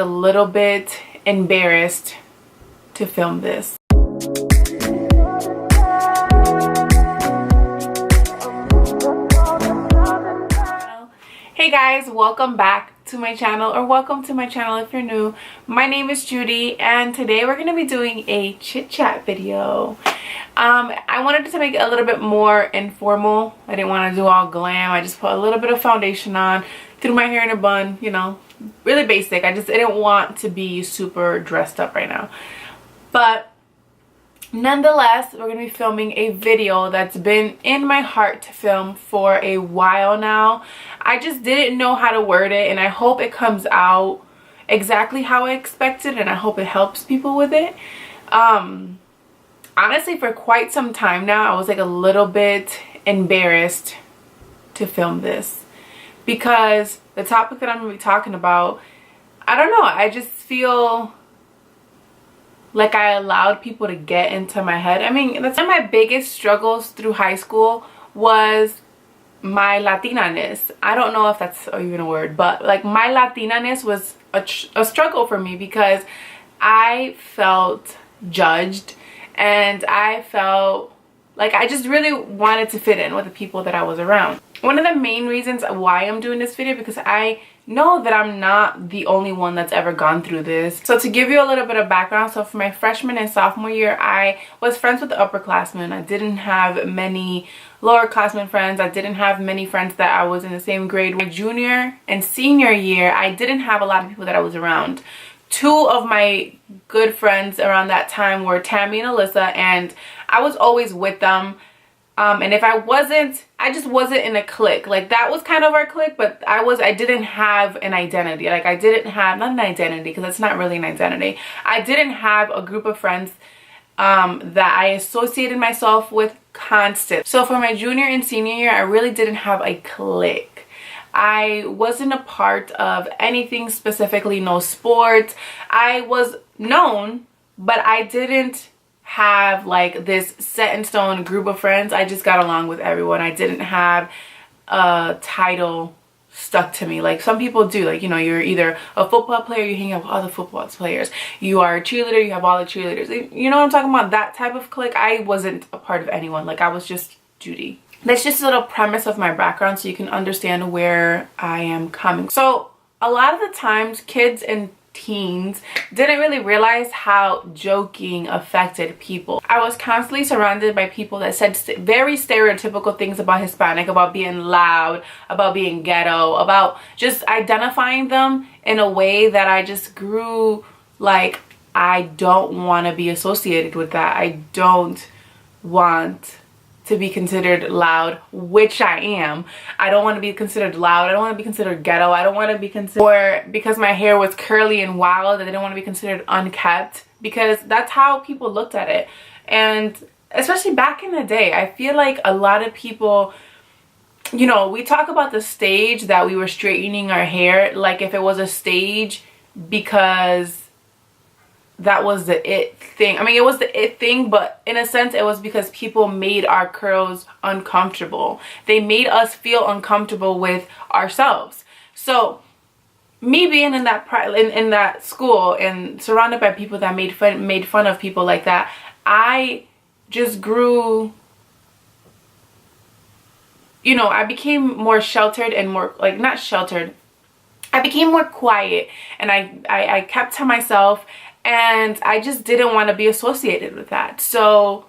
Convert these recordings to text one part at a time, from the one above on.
A little bit embarrassed to film this. Hey guys, welcome back to my channel, or welcome to my channel if you're new. My name is Judy and today we're going to be doing a chit chat video. I wanted to make it a little bit more informal. I didn't want to do all glam. I just put a little bit of foundation on, threw my hair in a bun, you know, really basic. I didn't want to be super dressed up right now. But nonetheless, we're going to be filming a video that's been in my heart to film for a while now. I just didn't know how to word it, and I hope it comes out exactly how I expected, and I hope it helps people with it. Honestly, for quite some time now, I was like a little bit embarrassed to film this because the topic that I'm going to be talking about, I don't know, I just feel like I allowed people to get into my head. I mean, that's one of my biggest struggles through high school was my Latina-ness. I don't know if that's even a word, but like my Latina-ness was a struggle for me because I felt judged and I felt like I just really wanted to fit in with the people that I was around. One of the main reasons why I'm doing this video, because I know that I'm not the only one that's ever gone through this. So to give you a little bit of background, so for my freshman and sophomore year, I was friends with the upperclassmen. I didn't have many lowerclassmen friends. I didn't have many friends that I was in the same grade. My junior and senior year, I didn't have a lot of people that I was around. Two of my good friends around that time were Tammy and Alyssa, and I was always with them. And if I wasn't, I just wasn't in a clique. Like that was kind of our clique, but I didn't have an identity. Like I didn't have, not an identity, because it's not really an identity. I didn't have a group of friends that I associated myself with constant. So for my junior and senior year, I really didn't have a clique. I wasn't a part of anything specifically, no sports. I was known, but I didn't have like this set in stone group of friends. I just got along with everyone. I didn't have a title stuck to me like some people do. Like, you know, you're either a football player, you hang out with other football players. You are a cheerleader, you have all the cheerleaders. You know what I'm talking about? That type of clique. I wasn't a part of anyone. Like I was just Judy. That's just a little premise of my background so you can understand where I am coming. So a lot of the times kids and teens didn't really realize how joking affected people. I was constantly surrounded by people that said very stereotypical things about Hispanic, about being loud, about being ghetto, about just identifying them in a way that I just grew like, I don't want to be associated with that. I don't want to be considered loud, which I am. I don't want to be considered loud. I don't want to be considered ghetto. I don't want to be considered, or because my hair was curly and wild, I didn't want to be considered unkept, because that's how people looked at it. And especially back in the day, I feel like a lot of people, you know, we talk about the stage that we were straightening our hair like if it was a stage because that was the it thing. I mean, it was the it thing, but in a sense it was because people made our curls uncomfortable. They made us feel uncomfortable with ourselves. So me being in that in that school and surrounded by people that made fun of people like that, I just grew, you know, I became more sheltered and more, like, not sheltered, I became more quiet, and I kept to myself. And I just didn't want to be associated with that. So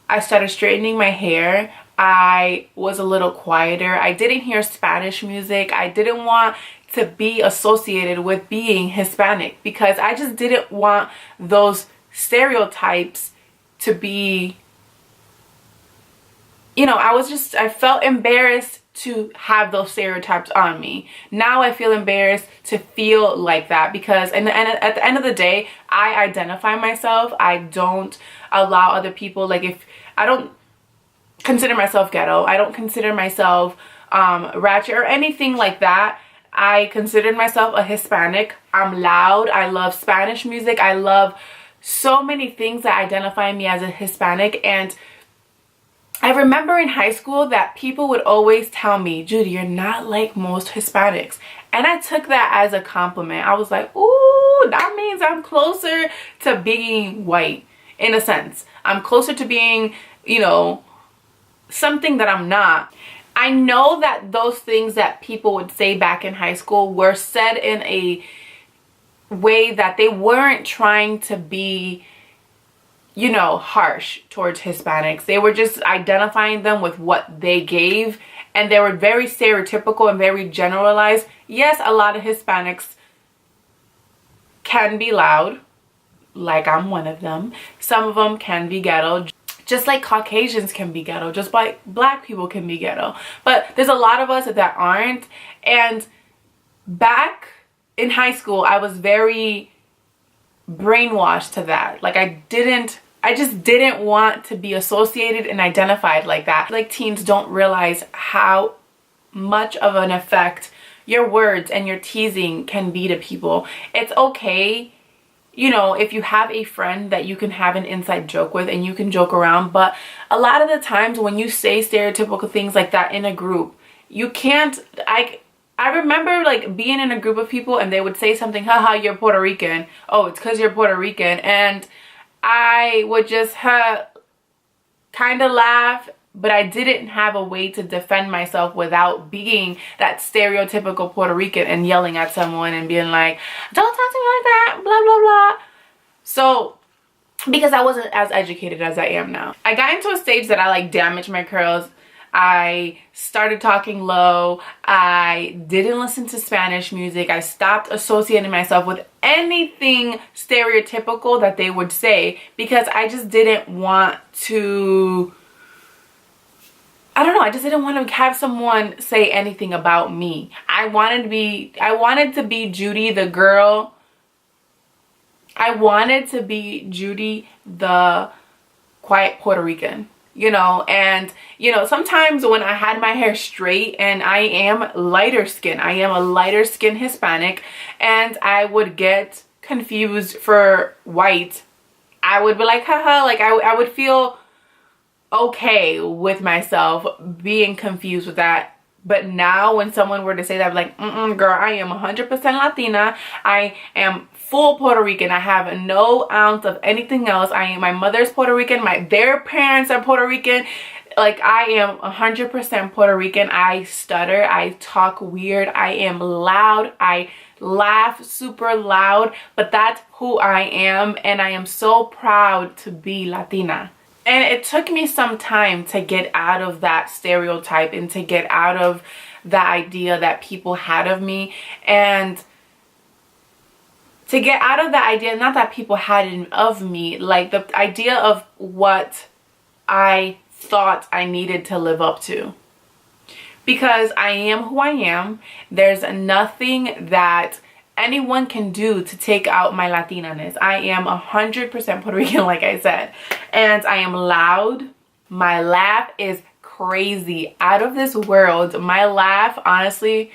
I started straightening my hair. I was a little quieter. I didn't hear Spanish music. I didn't want to be associated with being Hispanic because I just didn't want those stereotypes to be, you know, I felt embarrassed to have those stereotypes on me. Now I feel embarrassed to feel like that because and at the end of the day, I identify myself. I don't allow other people, like, if I don't consider myself ghetto, I don't consider myself ratchet or anything like that. I considered myself a Hispanic. I'm loud. I love Spanish music. I love so many things that identify me as a Hispanic. And I remember in high school that people would always tell me, Judy, you're not like most Hispanics. And I took that as a compliment. I was like, ooh, woo, that means I'm closer to being white in a sense. I'm closer to being, you know, something that I'm not. I know that those things that people would say back in high school were said in a way that they weren't trying to be, you know, harsh towards Hispanics. They were just identifying them with what they gave, and they were very stereotypical and very generalized. Yes, a lot of Hispanics can be loud, like I'm one of them. Some of them can be ghetto, just like Caucasians can be ghetto, just like black people can be ghetto. But there's a lot of us that aren't. And back in high school, I was very brainwashed to that. Like I just didn't want to be associated and identified like that. Like teens don't realize how much of an effect your words and your teasing can be to people. It's okay, you know, if you have a friend that you can have an inside joke with and you can joke around, but a lot of the times when you say stereotypical things like that in a group, you can't, I remember like being in a group of people and they would say something, haha, you're Puerto Rican. Oh, it's because you're Puerto Rican. And I would just kind of laugh, but I didn't have a way to defend myself without being that stereotypical Puerto Rican and yelling at someone and being like, don't talk to me like that, blah, blah, blah. So, because I wasn't as educated as I am now. I got into a stage that I like damaged my curls. I started talking low. I didn't listen to Spanish music. I stopped associating myself with anything stereotypical that they would say because I just didn't want to, I don't know, I just didn't want to have someone say anything about me. I wanted to be Judy the girl. I wanted to be Judy the quiet Puerto Rican. You know, and you know, sometimes when I had my hair straight, and I am lighter skin, I am a lighter skin Hispanic, and I would get confused for white, I would be like, haha, like I would feel okay with myself being confused with that. But now when someone were to say that, I'm like, girl, I am 100% Latina. I am full Puerto Rican. I have no ounce of anything else. My mother's Puerto Rican. Their parents are Puerto Rican. Like I am 100% Puerto Rican. I stutter. I talk weird. I am loud. I laugh super loud. But that's who I am. And I am so proud to be Latina. And it took me some time to get out of that stereotype and to get out of the idea that people had of me, and to get out of the idea, not that people had of me, like the idea of what I thought I needed to live up to. Because I am who I am. There's nothing that anyone can do to take out my Latina-ness. I am 100% Puerto Rican, like I said. And I am loud. My laugh is crazy, out of this world. My laugh, honestly,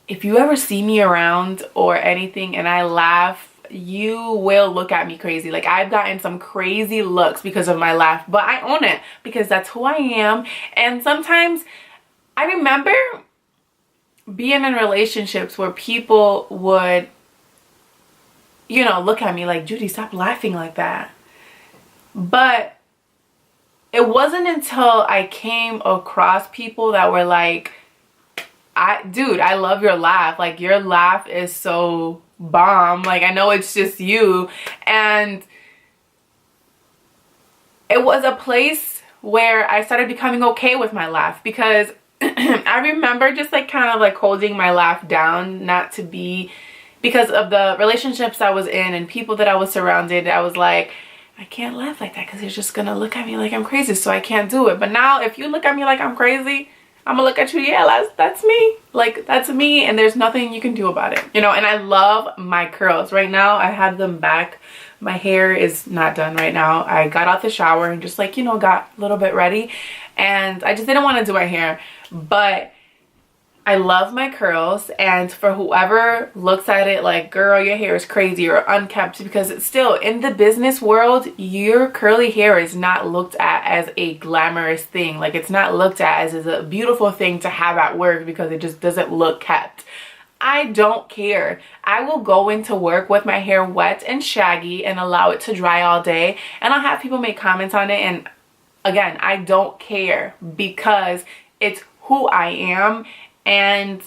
if you ever see me around or anything and I laugh, you will look at me crazy. Like I've gotten some crazy looks because of my laugh, but I own it because that's who I am. And sometimes I remember being in relationships where people would, you know, look at me like, Judy, stop laughing like that. But it wasn't until I came across people that were like, dude, I love your laugh. Like your laugh is so bomb. Like I know it's just you. And it was a place where I started becoming okay with my laugh, because I remember just like kind of like holding my laugh down, not to be, because of the relationships I was in and people that I was surrounded. I was like, I can't laugh like that because they're just gonna look at me like I'm crazy, so I can't do it. But now if you look at me like I'm crazy, I'm gonna look at you, yeah, that's me. Like that's me, and there's nothing you can do about it. You know, and I love my curls. Right now I have them back. My hair is not done right now. I got out the shower and just like, you know, got a little bit ready, and I just didn't want to do my hair. But I love my curls, and for whoever looks at it like, girl, your hair is crazy or unkept, because it's still, in the business world, your curly hair is not looked at as a glamorous thing. Like it's not looked at as a beautiful thing to have at work because it just doesn't look kept. I don't care. I will go into work with my hair wet and shaggy and allow it to dry all day, and I'll have people make comments on it, and again, I don't care because it's who I am and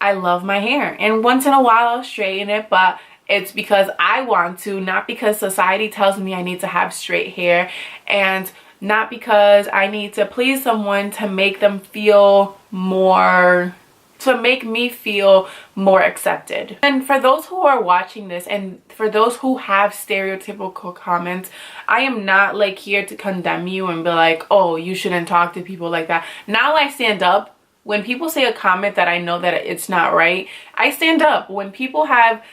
I love my hair. And once in a while I'll straighten it, but it's because I want to, not because society tells me I need to have straight hair, and not because I need to please someone to make them feel more, to make me feel more accepted. And for those who are watching this, and for those who have stereotypical comments, I am not like here to condemn you and be like, oh, you shouldn't talk to people like that. Now I stand up. When people say a comment that I know that it's not right, I stand up. When people have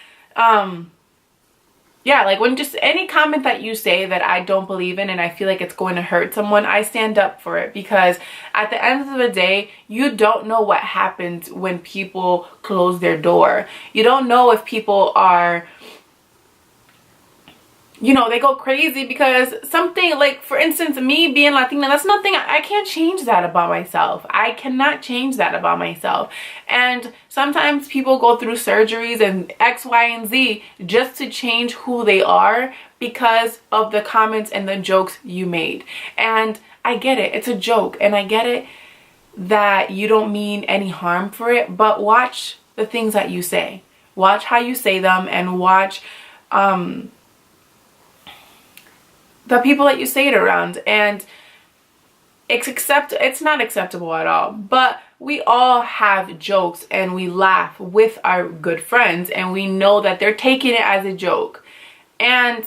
yeah, like when just any comment that you say that I don't believe in and I feel like it's going to hurt someone, I stand up for it, because at the end of the day, you don't know what happens when people close their door. You don't know if people are, you know, they go crazy because something, like for instance, me being Latina, that's nothing, I can't change that about myself. I cannot change that about myself. And sometimes people go through surgeries and X, Y, and Z just to change who they are because of the comments and the jokes you made. And I get it, it's a joke, and I get it that you don't mean any harm for it, but watch the things that you say. Watch how you say them, and watch the people that you say it around. And it's not acceptable at all, but we all have jokes and we laugh with our good friends, and we know that they're taking it as a joke. And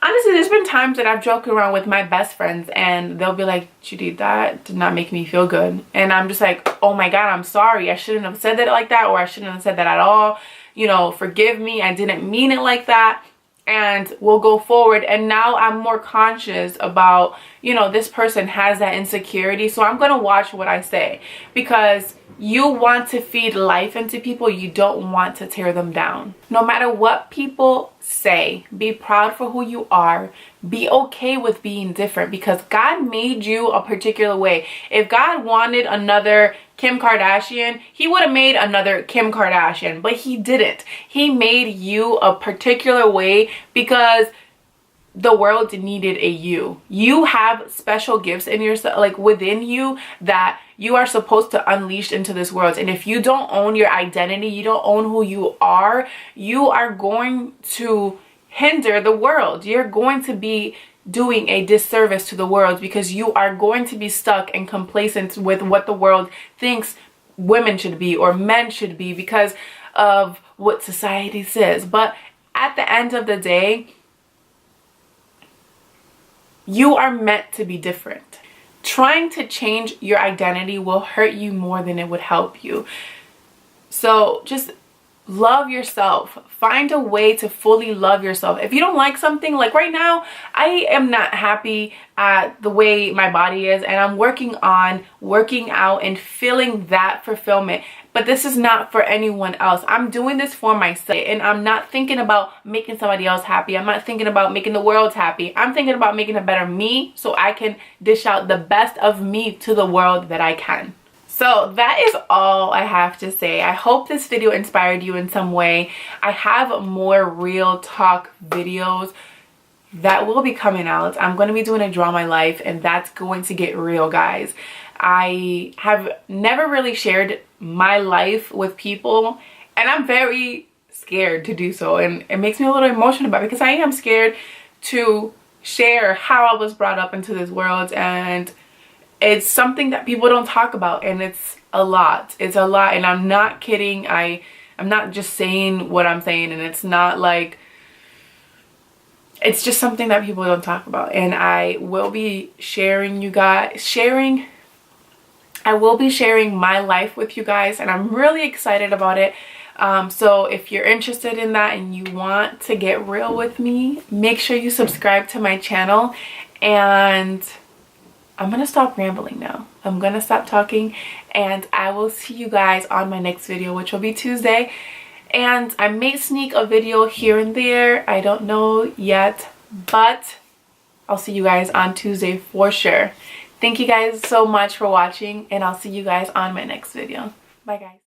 honestly, there's been times that I've joked around with my best friends and they'll be like, Judy, that did not make me feel good. And I'm just like, oh my God, I'm sorry. I shouldn't have said that like that, or I shouldn't have said that at all. You know, forgive me. I didn't mean it like that. And we'll go forward. And now I'm more conscious about, you know, this person has that insecurity, so I'm going to watch what I say, because you want to feed life into people. You don't want to tear them down. No matter what people say, be proud for who you are. Be okay with being different, because God made you a particular way. If God wanted another Kim Kardashian, he would have made another Kim Kardashian, but he didn't. He made you a particular way because the world needed a you. You have special gifts in yourself, like within you, that you are supposed to unleash into this world. And if you don't own your identity, you don't own who you are going to hinder the world. You're going to be doing a disservice to the world, because you are going to be stuck and complacent with what the world thinks women should be or men should be because of what society says. But at the end of the day, you are meant to be different. Trying to change your identity will hurt you more than it would help you. So just love yourself. Find a way to fully love yourself. If you don't like something, like right now, I am not happy at the way my body is, and I'm working on working out and feeling that fulfillment. But this is not for anyone else. I'm doing this for myself, and I'm not thinking about making somebody else happy. I'm not thinking about making the world happy. I'm thinking about making a better me, so I can dish out the best of me to the world that I can. So that is all I have to say. I hope this video inspired you in some way. I have more real talk videos that will be coming out. I'm going to be doing a Draw My Life, and that's going to get real, guys. I have never really shared my life with people, and I'm very scared to do so, and it makes me a little emotional about it, because I am scared to share how I was brought up into this world, and it's something that people don't talk about, and it's a lot. It's a lot, and I'm not kidding. I'm not just saying what I'm saying, and it's not like, it's just something that people don't talk about. And I will be sharing I will be sharing my life with you guys, and I'm really excited about it. So if you're interested in that and you want to get real with me, make sure you subscribe to my channel. And I'm gonna stop rambling now. I'm gonna stop talking, and I will see you guys on my next video, which will be Tuesday. And I may sneak a video here and there, I don't know yet, but I'll see you guys on Tuesday for sure. Thank you guys so much for watching, and I'll see you guys on my next video. Bye guys.